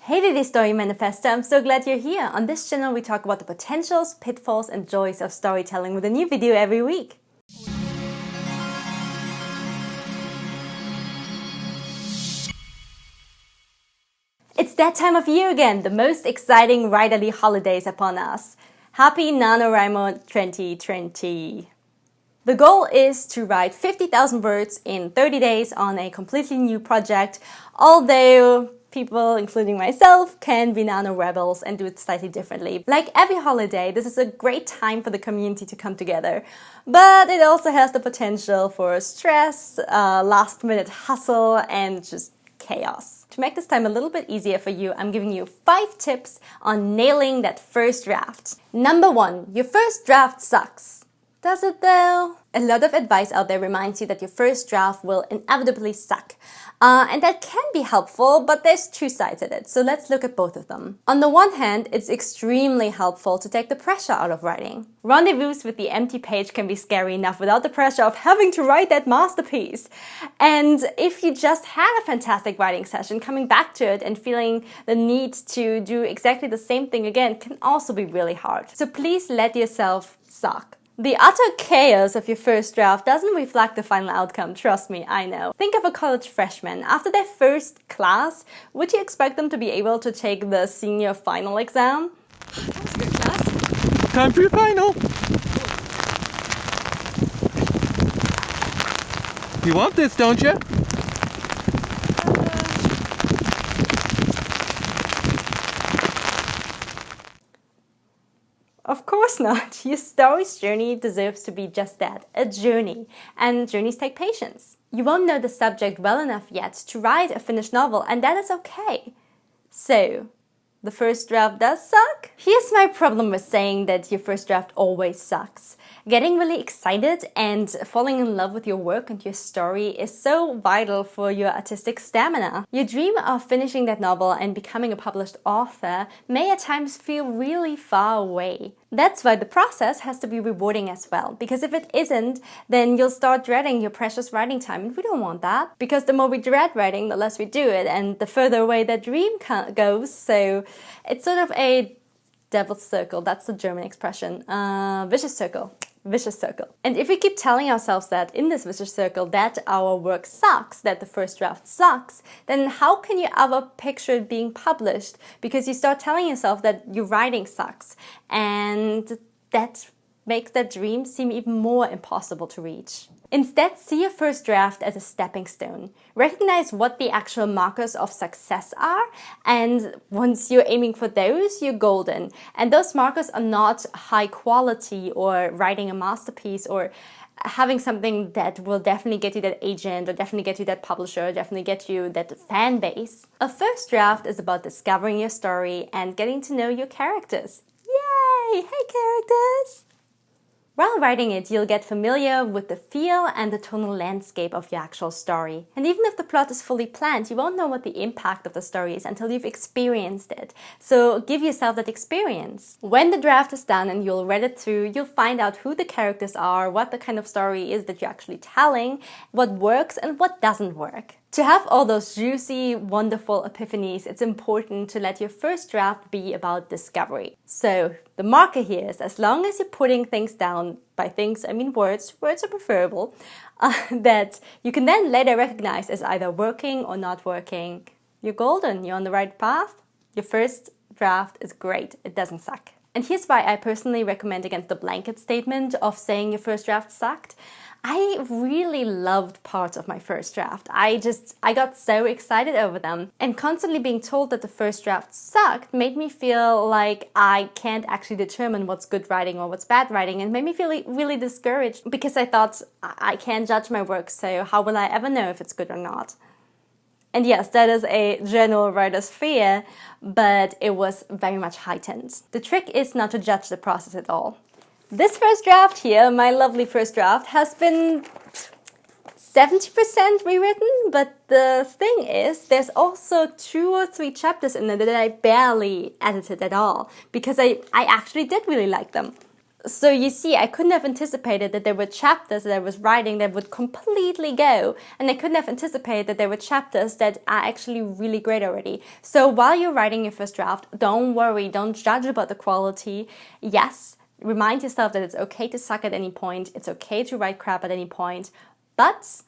Hey Lady Story Manifestor, I'm so glad you're here. On this channel we talk about the potentials, pitfalls and joys of storytelling with a new video every week. It's that time of year again, the most exciting writerly holidays upon us. Happy NaNoWriMo 2020! The goal is to write 50,000 words in 30 days on a completely new project, although people, including myself, can be nano rebels and do it slightly differently. Like every holiday, this is a great time for the community to come together, but it also has the potential for stress, last-minute hustle, and just chaos. To make this time a little bit easier for you, I'm giving you 5 tips on nailing that first draft. Number 1, your first draft sucks. Does it though? A lot of advice out there reminds you that your first draft will inevitably suck. And that can be helpful, but there's 2 sides of it, so let's look at both of them. On the one hand, it's extremely helpful to take the pressure out of writing. Rendezvous with the empty page can be scary enough without the pressure of having to write that masterpiece. And if you just had a fantastic writing session, coming back to it and feeling the need to do exactly the same thing again can also be really hard. So please let yourself suck. The utter chaos of your first draft doesn't reflect the final outcome, trust me, I know. Think of a college freshman. After their first class, would you expect them to be able to take the senior final exam? That was a good class. Time for your final. You want this, don't you? Of course not. Your story's journey deserves to be just that, a journey. And journeys take patience. You won't know the subject well enough yet to write a finished novel, and that is okay. So, the first draft does suck? Here's my problem with saying that your first draft always sucks. Getting really excited and falling in love with your work and your story is so vital for your artistic stamina. Your dream of finishing that novel and becoming a published author may at times feel really far away. That's why the process has to be rewarding as well, because if it isn't, then you'll start dreading your precious writing time, and we don't want that. Because the more we dread writing, the less we do it, and the further away that dream goes, so it's sort of a devil's circle. That's the German expression. Vicious circle. Vicious circle. And if we keep telling ourselves that in this vicious circle that our work sucks, that the first draft sucks, then how can you ever picture it being published? Because you start telling yourself that your writing sucks, and that makes that dream seem even more impossible to reach. Instead, see your first draft as a stepping stone. Recognize what the actual markers of success are, and once you're aiming for those, you're golden. And those markers are not high quality or writing a masterpiece or having something that will definitely get you that agent or definitely get you that publisher or definitely get you that fan base. A first draft is about discovering your story and getting to know your characters. Yay! Hey characters! While writing it, you'll get familiar with the feel and the tonal landscape of your actual story. And even if the plot is fully planned, you won't know what the impact of the story is until you've experienced it. So give yourself that experience. When the draft is done and you'll read it through, you'll find out who the characters are, what the kind of story is that you're actually telling, what works and what doesn't work. To have all those juicy, wonderful epiphanies, it's important to let your first draft be about discovery. So the marker here is, as long as you're putting things down, by things I mean words are preferable, that you can then later recognize as either working or not working, you're golden, you're on the right path. Your first draft is great, it doesn't suck. And here's why I personally recommend against the blanket statement of saying your first draft sucked. I really loved parts of my first draft. I got so excited over them. And constantly being told that the first draft sucked made me feel like I can't actually determine what's good writing or what's bad writing, and made me feel really discouraged because I thought I can't judge my work, so how will I ever know if it's good or not? And yes, that is a general writer's fear, but it was very much heightened. The trick is not to judge the process at all. This first draft here, my lovely first draft, has been 70% rewritten, but the thing is, there's also 2 or 3 chapters in it that I barely edited at all, because I actually did really like them. So you see, I couldn't have anticipated that there were chapters that I was writing that would completely go, and I couldn't have anticipated that there were chapters that are actually really great already. So while you're writing your first draft, don't worry, don't judge about the quality. Yes, remind yourself that it's okay to suck at any point, it's okay to write crap at any point, but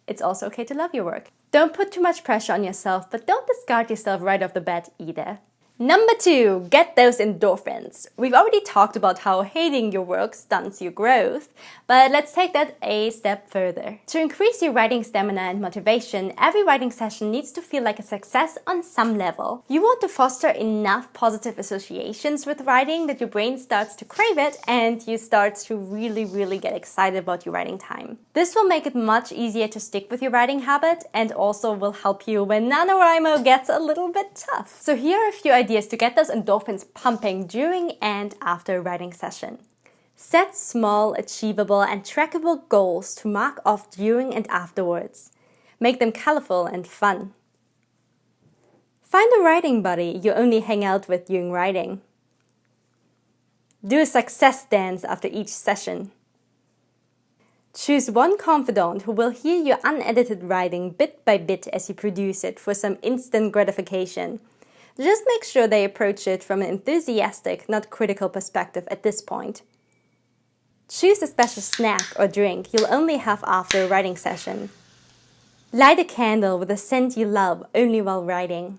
it's also okay to love your work. Don't put too much pressure on yourself, but don't discard yourself right off the bat either. Number 2, get those endorphins. We've already talked about how hating your work stunts your growth, but let's take that a step further. To increase your writing stamina and motivation, every writing session needs to feel like a success on some level. You want to foster enough positive associations with writing that your brain starts to crave it and you start to really get excited about your writing time. This will make it much easier to stick with your writing habit and also will help you when NaNoWriMo gets a little bit tough. So here are a few ideas to get those endorphins pumping during and after a writing session. Set small, achievable and trackable goals to mark off during and afterwards. Make them colorful and fun. Find a writing buddy you only hang out with during writing. Do a success dance after each session. Choose one confidant who will hear your unedited writing bit by bit as you produce it for some instant gratification. Just make sure they approach it from an enthusiastic, not critical perspective at this point. Choose a special snack or drink you'll only have after a writing session. Light a candle with a scent you love only while writing.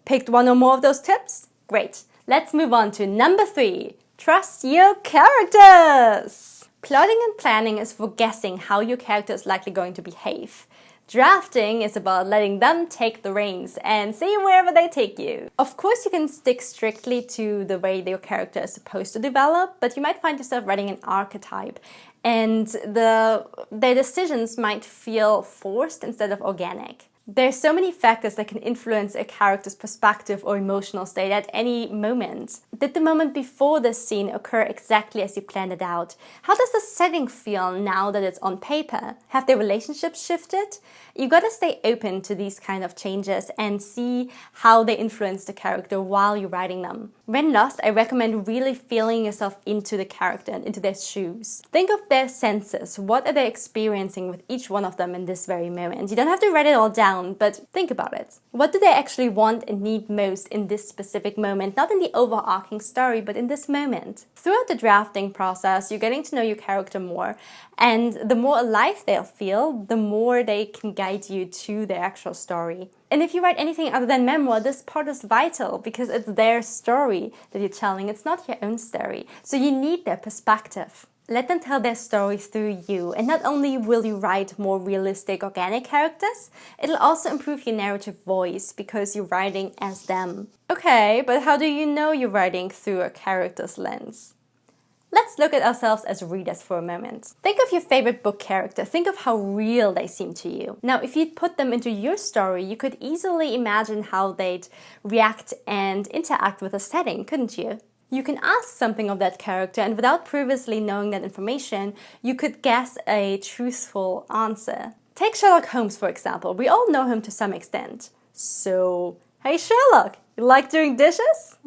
Picked one or more of those tips? Great! Let's move on to number 3. Trust your characters! Plotting and planning is for guessing how your character is likely going to behave. Drafting is about letting them take the reins and see wherever they take you. Of course, you can stick strictly to the way your character is supposed to develop, but you might find yourself writing an archetype and their decisions might feel forced instead of organic. There's so many factors that can influence a character's perspective or emotional state at any moment. Did the moment before this scene occur exactly as you planned it out? How does the setting feel now that it's on paper? Have their relationships shifted? You gotta stay open to these kind of changes and see how they influence the character while you're writing them. When lost, I recommend really feeling yourself into the character and into their shoes. Think of their senses. What are they experiencing with each one of them in this very moment? You don't have to write it all down, but think about it. What do they actually want and need most in this specific moment? Not in the overarching story, but in this moment. Throughout the drafting process, you're getting to know your character more, and the more alive they'll feel, the more they can guide you to their actual story. And if you write anything other than memoir, this part is vital because it's their story that you're telling. It's not your own story. So you need their perspective. Let them tell their story through you, and not only will you write more realistic, organic characters, it'll also improve your narrative voice because you're writing as them. Okay, but how do you know you're writing through a character's lens? Let's look at ourselves as readers for a moment. Think of your favorite book character. Think of how real they seem to you. Now, if you'd put them into your story, you could easily imagine how they'd react and interact with a setting, couldn't you? You can ask something of that character, and without previously knowing that information, you could guess a truthful answer. Take Sherlock Holmes, for example. We all know him to some extent. So, hey Sherlock, you like doing dishes?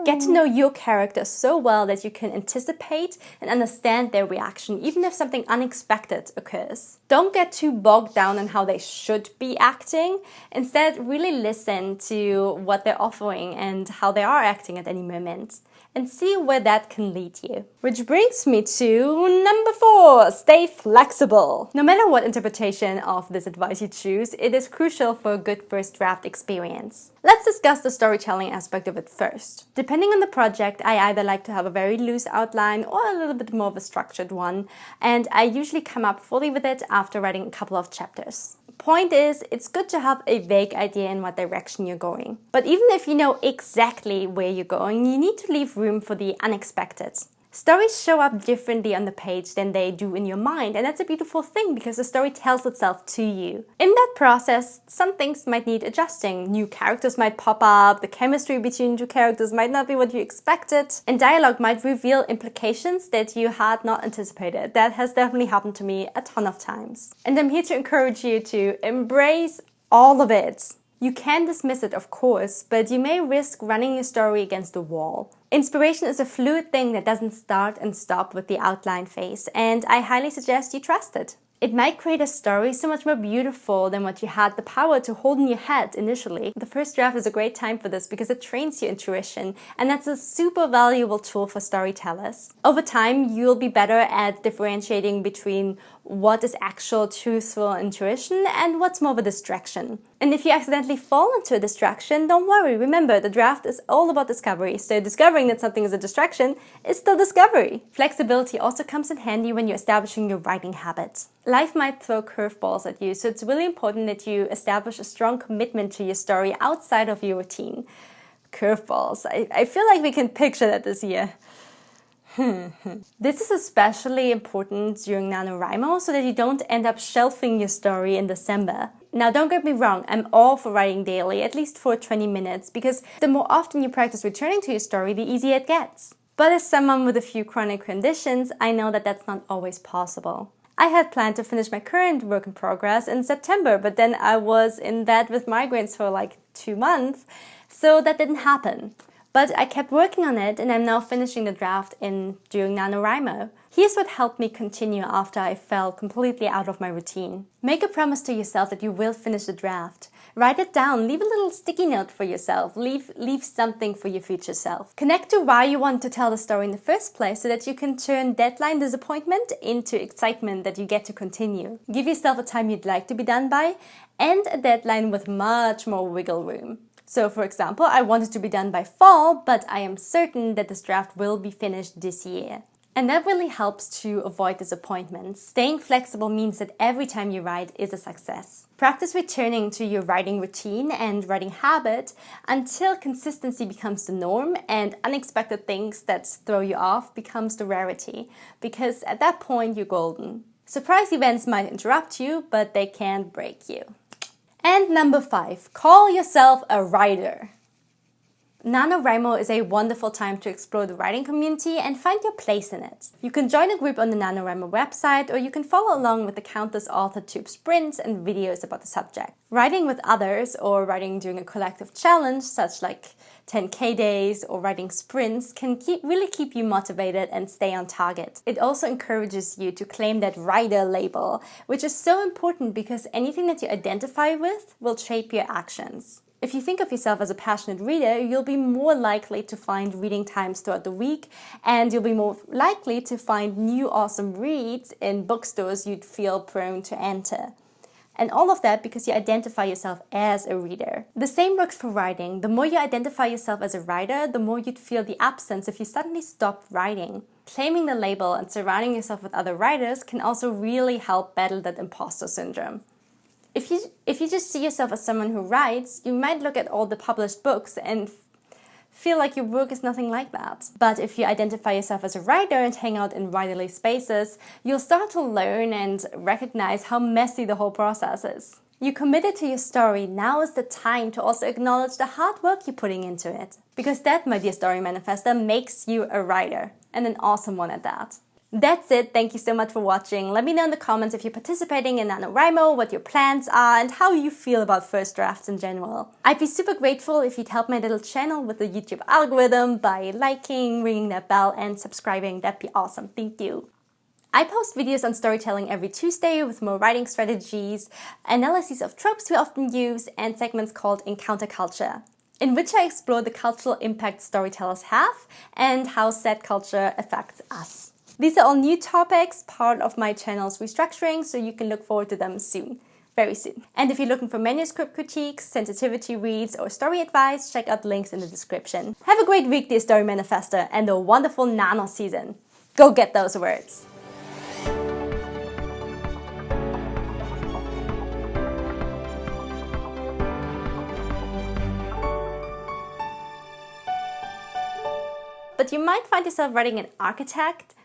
Get to know your character so well that you can anticipate and understand their reaction, even if something unexpected occurs. Don't get too bogged down on how they should be acting. Instead, really listen to what they're offering and how they are acting at any moment, and see where that can lead you. Which brings me to number 4, stay flexible. No matter what interpretation of this advice you choose, it is crucial for a good first draft experience. Let's discuss the storytelling aspect of it first. Depending on the project, I either like to have a very loose outline or a little bit more of a structured one, and I usually come up fully with it after writing a couple of chapters. Point is, it's good to have a vague idea in what direction you're going. But even if you know exactly where you're going, you need to leave room for the unexpected. Stories show up differently on the page than they do in your mind, and that's a beautiful thing because the story tells itself to you. In that process, some things might need adjusting. New characters might pop up, the chemistry between two characters might not be what you expected, and dialogue might reveal implications that you had not anticipated. That has definitely happened to me a ton of times. And I'm here to encourage you to embrace all of it. You can dismiss it, of course, but you may risk running your story against the wall. Inspiration is a fluid thing that doesn't start and stop with the outline phase, and I highly suggest you trust it. It might create a story so much more beautiful than what you had the power to hold in your head initially. The first draft is a great time for this because it trains your intuition, and that's a super valuable tool for storytellers. Over time, you'll be better at differentiating between what is actual truthful intuition and what's more of a distraction. And if you accidentally fall into a distraction, don't worry. Remember, the draft is all about discovery, so discovering that something is a distraction is still discovery. Flexibility also comes in handy when you're establishing your writing habits. Life might throw curveballs at you, so it's really important that you establish a strong commitment to your story outside of your routine. Curveballs. I feel like we can picture that this year. This is especially important during NaNoWriMo so that you don't end up shelving your story in December. Now, don't get me wrong, I'm all for writing daily, at least for 20 minutes, because the more often you practice returning to your story, the easier it gets. But as someone with a few chronic conditions, I know that that's not always possible. I had planned to finish my current work in progress in September, but then I was in bed with migraines for like 2 months, so that didn't happen. But I kept working on it, and I'm now finishing the draft during NaNoWriMo. Here's what helped me continue after I fell completely out of my routine. Make a promise to yourself that you will finish the draft. Write it down, leave a little sticky note for yourself, leave something for your future self. Connect to why you want to tell the story in the first place so that you can turn deadline disappointment into excitement that you get to continue. Give yourself a time you'd like to be done by and a deadline with much more wiggle room. So, for example, I want it to be done by fall, but I am certain that this draft will be finished this year. And that really helps to avoid disappointments. Staying flexible means that every time you write is a success. Practice returning to your writing routine and writing habit until consistency becomes the norm and unexpected things that throw you off becomes the rarity, because at that point you're golden. Surprise events might interrupt you, but they can't break you. And number 5, call yourself a writer. NaNoWriMo is a wonderful time to explore the writing community and find your place in it. You can join a group on the NaNoWriMo website, or you can follow along with the countless AuthorTube sprints and videos about the subject. Writing with others or writing during a collective challenge, such like 10K days or writing sprints, can really keep you motivated and stay on target. It also encourages you to claim that writer label, which is so important because anything that you identify with will shape your actions. If you think of yourself as a passionate reader, you'll be more likely to find reading times throughout the week, and you'll be more likely to find new awesome reads in bookstores you'd feel prone to enter. And all of that because you identify yourself as a reader. The same works for writing. The more you identify yourself as a writer, the more you'd feel the absence if you suddenly stopped writing. Claiming the label and surrounding yourself with other writers can also really help battle that imposter syndrome. If you just see yourself as someone who writes, you might look at all the published books and feel like your work is nothing like that. But if you identify yourself as a writer and hang out in writerly spaces, you'll start to learn and recognize how messy the whole process is. You committed to your story, now is the time to also acknowledge the hard work you're putting into it. Because that, my dear story manifester, makes you a writer, and an awesome one at that. That's it. Thank you so much for watching. Let me know in the comments if you're participating in NaNoWriMo, what your plans are, and how you feel about first drafts in general. I'd be super grateful if you'd help my little channel with the YouTube algorithm by liking, ringing that bell, and subscribing. That'd be awesome. Thank you. I post videos on storytelling every Tuesday with more writing strategies, analyses of tropes we often use, and segments called Encounter Culture, in which I explore the cultural impact storytellers have and how said culture affects us. These are all new topics, part of my channel's restructuring, so you can look forward to them soon, very soon. And if you're looking for manuscript critiques, sensitivity reads, or story advice, check out the links in the description. Have a great week, dear Story Manifester, and a wonderful Nano season. Go get those words! But you might find yourself writing an architect?